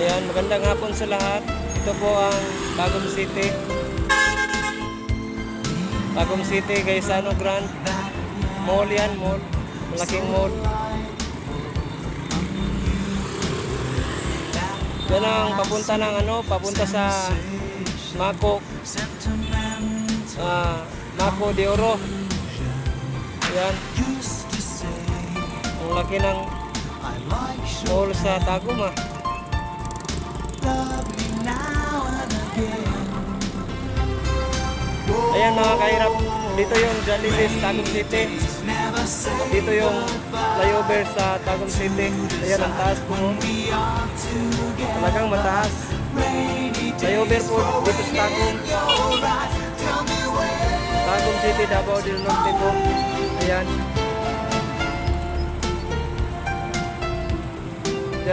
Ayan, magandang hapon sa lahat. Ito po ang Tagum City. Tagum City, Gaisano Grand. Mall yan, mall. Malaking mall. Yan ang papunta ng papunta sa Mako. Mako de Oro. Ayan. Ang laki ng mall sa Tagum ah. Ayan mga kahirap, dito yung Jollibee Tagum City. Dito yung flyover sa Tagum City. Ayan ang taas po. Talagang mataas. Flyover po dito sa Tagum. Tagum City, Davao del Norte po. Ayan.